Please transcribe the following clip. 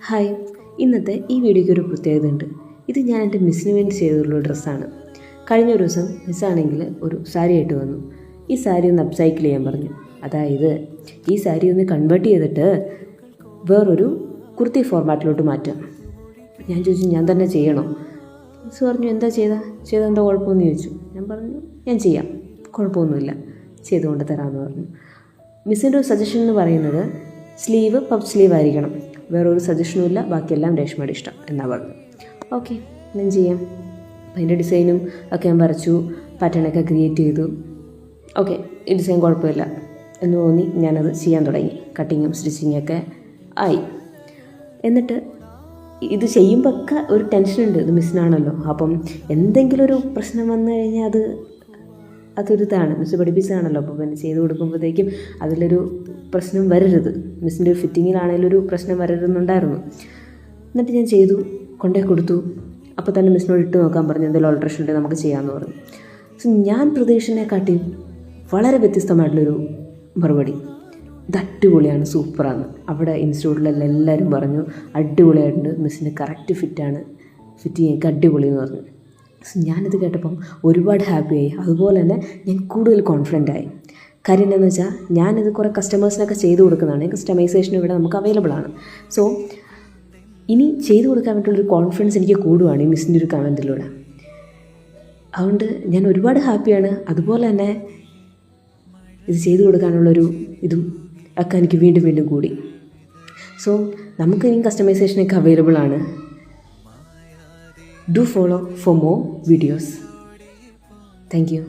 Hi, ഇന്നത്തെ ഈ വീഡിയോയ്ക്ക് ഒരു പ്രത്യേകത ഉണ്ട്. ഇത് ഞാൻ എൻ്റെ മിസ്സിന് വേണ്ടി ചെയ്തിട്ടുള്ള ഡ്രസ്സാണ്. കഴിഞ്ഞ ഒരു ദിവസം മിസ്സാണെങ്കിൽ ഒരു സാരി ആയിട്ട് വന്നു. ഈ സാരി ഒന്ന് അപ്സൈക്കിൾ ചെയ്യാൻ പറഞ്ഞു. അതായത് ഈ സാരി ഒന്ന് കൺവേർട്ട് ചെയ്തിട്ട് വേറൊരു കുർത്തി ഫോർമാറ്റിലോട്ട് മാറ്റാം. ഞാൻ ചോദിച്ചു, ഞാൻ തന്നെ ചെയ്യണോ? മിസ് പറഞ്ഞു, എന്താ ചെയ്തെന്താ കുഴപ്പമെന്ന് ചോദിച്ചു. ഞാൻ പറഞ്ഞു, ഞാൻ ചെയ്യാം, കുഴപ്പമൊന്നുമില്ല, ചെയ്തുകൊണ്ട് തരാമെന്ന് പറഞ്ഞു. മിസ്സിൻ്റെ ഒരു സജഷൻ എന്ന് പറയുന്നത് സ്ലീവ് പഫ് സ്ലീവ് ആയിരിക്കണം, വേറൊരു സജഷനും ഇല്ല, ബാക്കിയെല്ലാം രേഷ്മയുടെ ഇഷ്ടം എന്നാ പറഞ്ഞു. ഓക്കെ, ഞാൻ ചെയ്യാം. അപ്പം അതിൻ്റെ ഡിസൈനും ഒക്കെ ഞാൻ വരച്ചു, പാറ്റേണൊക്കെ ക്രിയേറ്റ് ചെയ്തു. ഓക്കെ, ഈ ഡിസൈൻ കുഴപ്പമില്ല എന്ന് തോന്നി ഞാനത് ചെയ്യാൻ തുടങ്ങി. കട്ടിങ്ങും സ്റ്റിച്ചിങ്ങൊക്കെ ആയി. എന്നിട്ട് ഇത് ചെയ്യുമ്പോൾ ഒക്കെ ഒരു ടെൻഷനുണ്ട്, ഇത് മിസ്സിനാണല്ലോ. അപ്പം എന്തെങ്കിലും ഒരു പ്രശ്നം വന്നു കഴിഞ്ഞാൽ അതൊരിതാണ്, മിസ്സ് പഠിപ്പിച്ചതാണല്ലോ. അപ്പോൾ പിന്നെ ചെയ്ത് കൊടുക്കുമ്പോഴത്തേക്കും അതിലൊരു പ്രശ്നം വരരുത്, മിസ്സിൻ്റെ ഒരു ഫിറ്റിങ്ങിലാണെങ്കിലും ഒരു പ്രശ്നം വരരുതെന്നുണ്ടായിരുന്നു. എന്നിട്ട് ഞാൻ ചെയ്തു, കൊണ്ടേ കൊടുത്തു. അപ്പോൾ തന്നെ മിസ്സിനോട് ഇട്ട് നോക്കാൻ പറഞ്ഞു, എന്തെങ്കിലും ഓൾട്രേഷൻ ഉണ്ടെങ്കിൽ നമുക്ക് ചെയ്യാമെന്ന് പറഞ്ഞു. സോ ഞാൻ പ്രതീക്ഷനെക്കാട്ടി വളരെ വ്യത്യസ്തമായിട്ടുള്ളൊരു മറുപടി. ഇത് അടിപൊളിയാണ്, സൂപ്പറാണ്. അവിടെ ഇൻസ്റ്റിറ്റ്യൂട്ടിലെല്ലാം എല്ലാവരും പറഞ്ഞു അടിപൊളിയായിട്ടുണ്ട്, മിസ്സിന് കറക്റ്റ് ഫിറ്റാണ്, ഫിറ്റിങ്ങൊക്കെ അടിപൊളി എന്ന് പറഞ്ഞു. സോ ഞാനിത് കേട്ടപ്പം ഒരുപാട് ഹാപ്പിയായി. അതുപോലെ തന്നെ ഞാൻ കൂടുതൽ കോൺഫിഡൻ്റ് ആയി. കാര്യം എന്താണെന്ന് വെച്ചാൽ ഞാനിത് കുറേ കസ്റ്റമേഴ്സിനൊക്കെ ചെയ്ത് കൊടുക്കുന്നതാണ്. കസ്റ്റമൈസേഷൻ ഇവിടെ നമുക്ക് അവൈലബിൾ ആണ്. സോ ഇനി ചെയ്തു കൊടുക്കാൻ വേണ്ടിയുള്ളൊരു കോൺഫിഡൻസ് എനിക്ക് കൂടുകയാണ് ഈ മിസ്സിൻ്റെ ഒരു കമൻറ്റിലൂടെ. അതുകൊണ്ട് ഞാൻ ഒരുപാട് ഹാപ്പിയാണ്. അതുപോലെ തന്നെ ഇത് ചെയ്തു കൊടുക്കാനുള്ളൊരു ഇതും ഒക്കെ എനിക്ക് വീണ്ടും വീണ്ടും കൂടി. സോ നമുക്ക് ഇനി കസ്റ്റമൈസേഷനൊക്കെ അവൈലബിൾ ആണ്. Do follow for more videos. Thank you.